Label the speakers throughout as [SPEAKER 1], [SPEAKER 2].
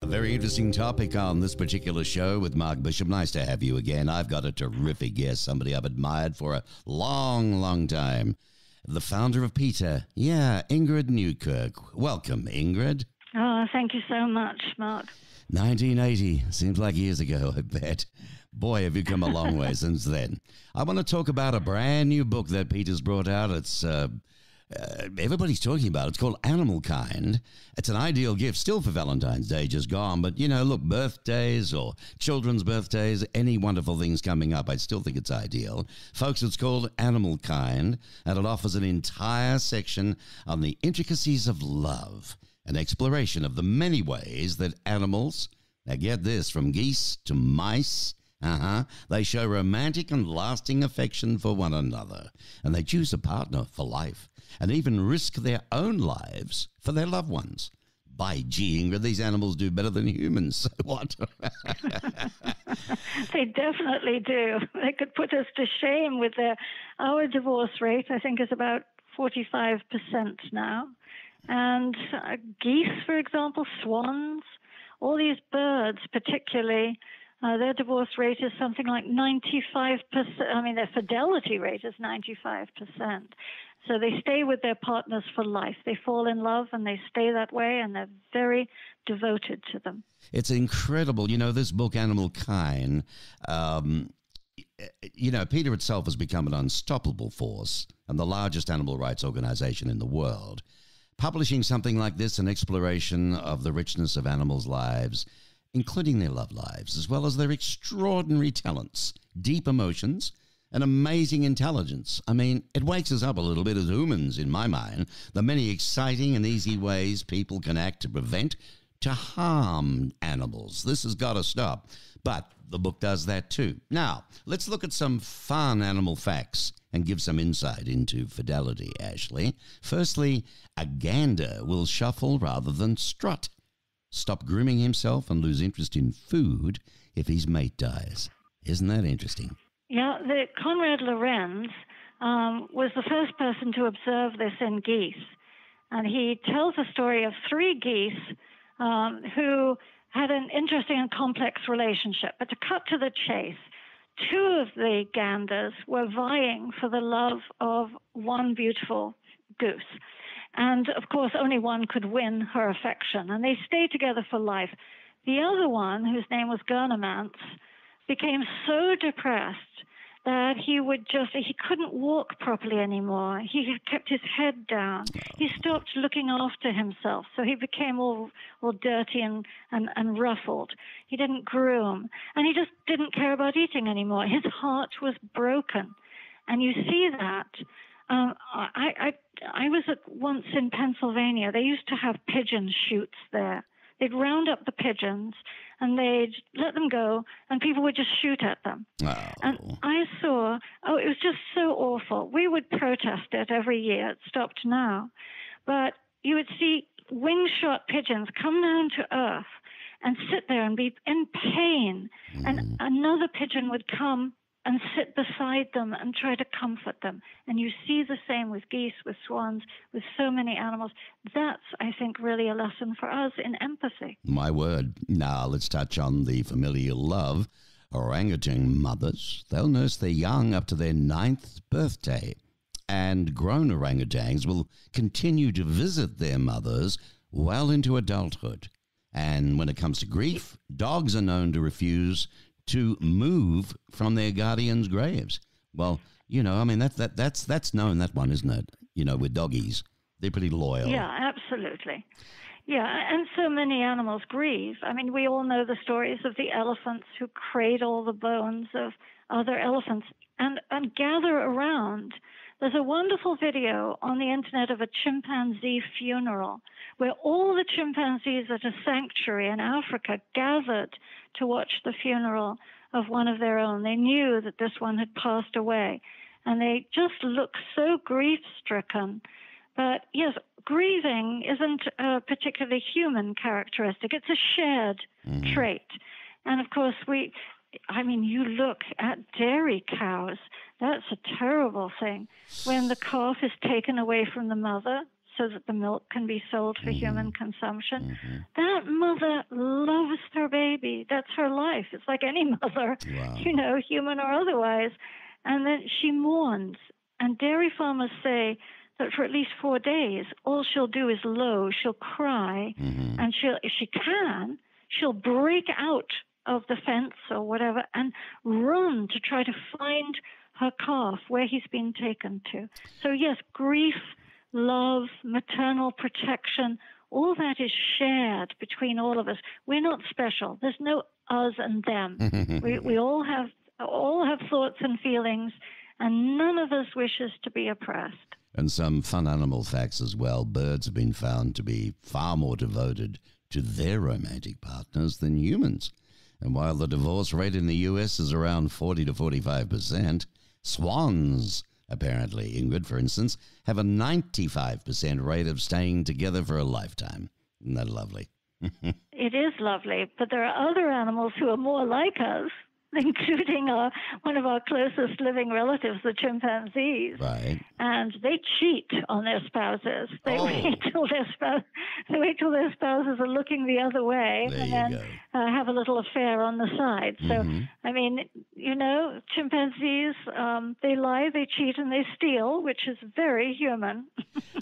[SPEAKER 1] A very interesting topic on this particular show with Mark Bishop. Nice to have you again. I've got a terrific guest, somebody I've admired for a long, long time. The founder of PETA. Yeah, Ingrid Newkirk. Welcome, Ingrid.
[SPEAKER 2] Oh, thank you so much, Mark.
[SPEAKER 1] 1980. Seems like years ago, I bet. Boy, have you come a long way since then. I want to talk about a brand new book that PETA's brought out. It's everybody's talking about it. It's called Animal Kind. It's an ideal gift still for Valentine's Day, just gone. But, you know, look, birthdays or children's birthdays, any wonderful things coming up, I still think it's ideal. Folks, it's called Animal Kind, and it offers an entire section on the intricacies of love, an exploration of the many ways that animals, now get this, from geese to mice, they show romantic and lasting affection for one another, and they choose a partner for life, and even risk their own lives for their loved ones. By gee, Ingrid, these animals do better than humans, so what?
[SPEAKER 2] They definitely do. They could put us to shame with our divorce rate, I think, is about 45% now. And geese, for example, swans, all these birds particularly, their divorce rate is something like 95%. I mean, their fidelity rate is 95%. So they stay with their partners for life. They fall in love and they stay that way, and they're very devoted to them.
[SPEAKER 1] It's incredible. You know, this book, Animal Kind, you know, PETA itself has become an unstoppable force and the largest animal rights organization in the world. Publishing something like this, an exploration of the richness of animals' lives, including their love lives, as well as their extraordinary talents, deep emotions, and amazing intelligence. I mean, it wakes us up a little bit as humans, in my mind, the many exciting and easy ways people can act to prevent, to harm animals. This has got to stop. But the book does that too. Now, let's look at some fun animal facts and give some insight into fidelity, Ashley. Firstly, a gander will shuffle rather than strut, stop grooming himself, and lose interest in food if his mate dies. Isn't that interesting?
[SPEAKER 2] Yeah, Conrad Lorenz was the first person to observe this in geese. And he tells a story of three geese who had an interesting and complex relationship. But to cut to the chase, two of the ganders were vying for the love of one beautiful goose. And, of course, only one could win her affection. And they stayed together for life. The other one, whose name was Gurnemans, became so depressed that he couldn't walk properly anymore. He had kept his head down. He stopped looking after himself. So he became all dirty and ruffled. He didn't groom. And he just didn't care about eating anymore. His heart was broken. And you see that. I was once in Pennsylvania. They used to have pigeon shoots there. They'd round up the pigeons and they'd let them go, and people would just shoot at them.
[SPEAKER 1] Oh.
[SPEAKER 2] And I saw, it was just so awful. We would protest it every year. It stopped now. But you would see wing-shot pigeons come down to earth and sit there and be in pain. And another pigeon would come and sit beside them and try to comfort them. And you see the same with geese, with swans, with so many animals. That's, I think, really a lesson for us in empathy.
[SPEAKER 1] My word. Now, let's touch on the familial love. Orangutan mothers, they'll nurse their young up to their 9th birthday. And grown orangutans will continue to visit their mothers well into adulthood. And when it comes to grief, dogs are known to refuse to move from their guardians' graves. Well, you know, I mean, that's known, that one, isn't it? You know, with doggies, they're pretty loyal.
[SPEAKER 2] Yeah, absolutely. Yeah, and so many animals grieve. I mean, we all know the stories of the elephants who cradle the bones of other elephants and gather around. There's a wonderful video on the internet of a chimpanzee funeral where all the chimpanzees at a sanctuary in Africa gathered to watch the funeral of one of their own. They knew that this one had passed away, and they just look so grief-stricken. But yes, grieving isn't a particularly human characteristic. It's a shared trait. And of course, you look at dairy cows. That's a terrible thing. When the calf is taken away from the mother so that the milk can be sold for human consumption, that mother loves baby. That's her life. It's like any mother,
[SPEAKER 1] Wow.
[SPEAKER 2] human or otherwise. And then she mourns. And dairy farmers say that for at least 4 days, all she'll do is low. She'll cry,
[SPEAKER 1] Mm-hmm.
[SPEAKER 2] and if she can, she'll break out of the fence or whatever and run to try to find her calf where he's been taken to. So yes, grief, love, maternal protection, all that is shared between all of us. We're not special. There's no us and them. We all have thoughts and feelings, and none of us wishes to be oppressed.
[SPEAKER 1] And some fun animal facts as well. Birds have been found to be far more devoted to their romantic partners than humans. And while the divorce rate in the US is around 40 to 45%, swans, apparently, Ingrid, for instance, have a 95% rate of staying together for a lifetime. Isn't that lovely?
[SPEAKER 2] It is lovely, but there are other animals who are more like us, including one of our closest living relatives, the chimpanzees.
[SPEAKER 1] Right.
[SPEAKER 2] And they cheat on their spouses. They wait till their spouses are looking the other way,
[SPEAKER 1] There
[SPEAKER 2] and
[SPEAKER 1] you
[SPEAKER 2] then have a little affair on the side. So, I mean, chimpanzees, they lie, they cheat, and they steal, which is very human.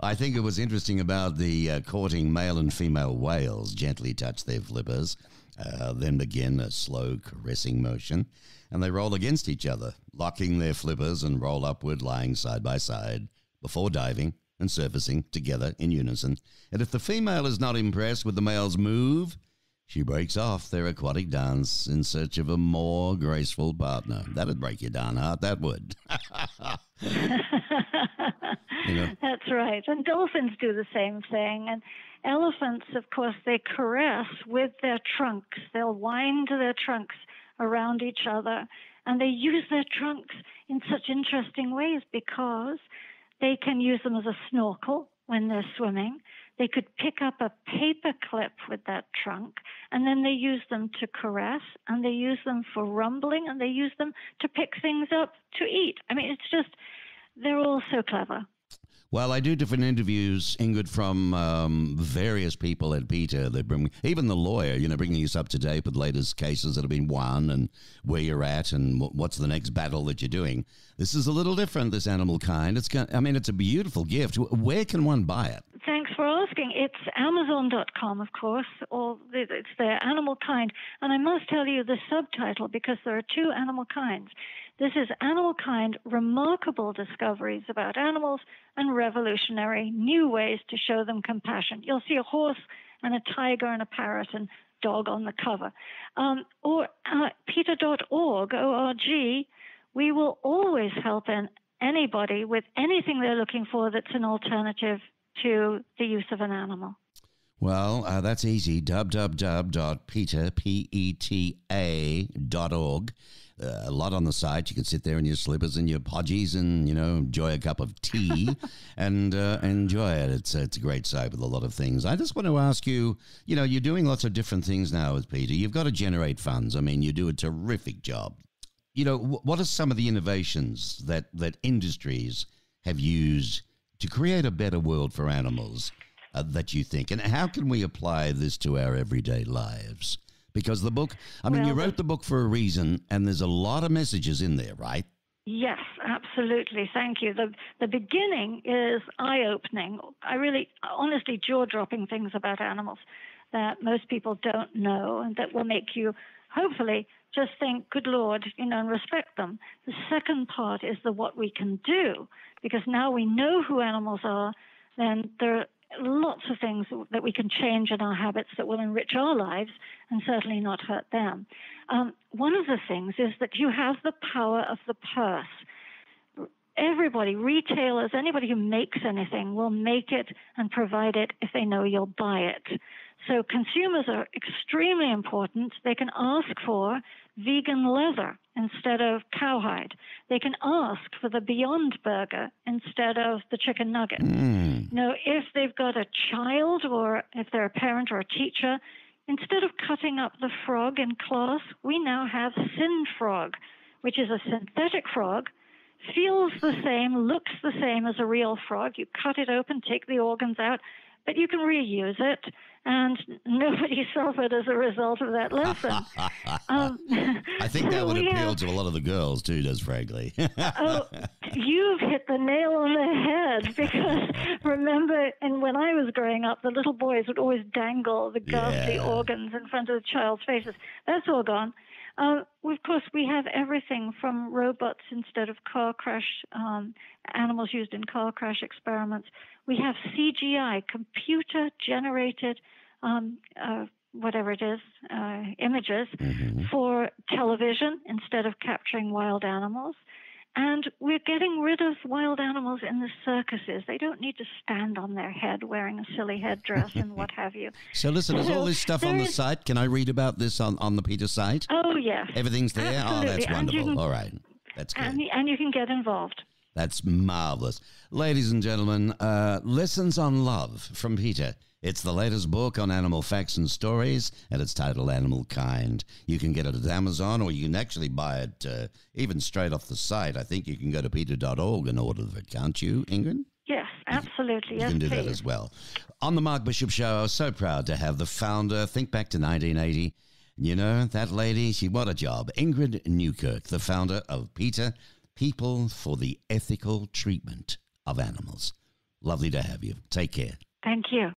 [SPEAKER 1] I think it was interesting about the courting male and female whales gently touch their flippers, then begin a slow caressing motion, and they roll against each other, locking their flippers and roll upward, lying side by side, before diving and surfacing together in unison. And if the female is not impressed with the male's move, she breaks off their aquatic dance in search of a more graceful partner. That'd break your darn heart, that would.
[SPEAKER 2] That's right. And dolphins do the same thing. And elephants, of course, they caress with their trunks. They'll wind their trunks around each other. And they use their trunks in such interesting ways because they can use them as a snorkel when they're swimming. They could pick up a paper clip with that trunk, and then they use them to caress, and they use them for rumbling, and they use them to pick things up to eat. I mean, it's just, they're all so clever.
[SPEAKER 1] Well, I do different interviews, Ingrid, from various people at PETA. They bring even the lawyer, bringing us up to date with latest cases that have been won and where you're at and what's the next battle that you're doing. This is a little different, this animal kind. It's a beautiful gift. Where can one buy it?
[SPEAKER 2] Thanks for asking. It's Amazon.com, of course, or it's their Animal Kind. And I must tell you the subtitle because there are two animal kinds. This is Animal Kind, Remarkable Discoveries About Animals and Revolutionary New Ways to Show Them Compassion. You'll see a horse and a tiger and a parrot and dog on the cover. Or PETA.org, O-R-G, we will always help anybody with anything they're looking for that's an alternative to the use of an animal.
[SPEAKER 1] Well, that's easy. www.PETA, PETA.org. A lot on the site. You can sit there in your slippers and your podgies and, enjoy a cup of tea and enjoy it. It's a great site with a lot of things. I just want to ask you, you're doing lots of different things now with PETA. You've got to generate funds. I mean, you do a terrific job. What are some of the innovations that industries have used to create a better world for animals that you think? And how can we apply this to our everyday lives? Because the book, you wrote the book for a reason, and there's a lot of messages in there, right?
[SPEAKER 2] Yes, absolutely. Thank you. The beginning is eye-opening. I really, honestly, jaw-dropping things about animals that most people don't know and that will make you, hopefully, just think, good Lord, and respect them. The second part is what we can do, because now we know who animals are, then there are lots of things that we can change in our habits that will enrich our lives and certainly not hurt them. One of the things is that you have the power of the purse. Everybody, retailers, anybody who makes anything will make it and provide it if they know you'll buy it. So consumers are extremely important. They can ask for vegan leather instead of cowhide. They can ask for the Beyond Burger instead of the chicken nugget. If they've got a child or if they're a parent or a teacher, instead of cutting up the frog in class, we now have Syn Frog, which is a synthetic frog, feels the same, looks the same as a real frog. You cut it open, take the organs out, but you can reuse it, and nobody suffered as a result of that lesson.
[SPEAKER 1] I think that would appeal to a lot of the girls too, does frankly.
[SPEAKER 2] Oh, you've hit the nail on the head, because remember, and when I was growing up, the little boys would always dangle the ghastly organs in front of the child's faces. That's all gone. Of course, we have everything from robots instead of car crash, animals used in car crash experiments. We have CGI, computer-generated, whatever it is, images for television instead of capturing wild animals. And we're getting rid of wild animals in the circuses. They don't need to stand on their head wearing a silly headdress and what have you.
[SPEAKER 1] So listen, is all this stuff on the site? Can I read about this on the PETA site?
[SPEAKER 2] Oh, yes.
[SPEAKER 1] Everything's there?
[SPEAKER 2] Absolutely.
[SPEAKER 1] Oh, that's wonderful. All right. That's good.
[SPEAKER 2] And you can get involved.
[SPEAKER 1] That's marvelous. Ladies and gentlemen, Lessons on Love from PETA. It's the latest book on animal facts and stories, and it's titled Animal Kind. You can get it at Amazon, or you can actually buy it even straight off the site. I think you can go to PETA.org and order it, can't you, Ingrid?
[SPEAKER 2] Yes, absolutely.
[SPEAKER 1] You can do that as well. On the Mark Bishop Show, I was so proud to have the founder. Think back to 1980. You know, that lady, what a job. Ingrid Newkirk, the founder of PETA, People for the Ethical Treatment of Animals. Lovely to have you. Take care.
[SPEAKER 2] Thank you.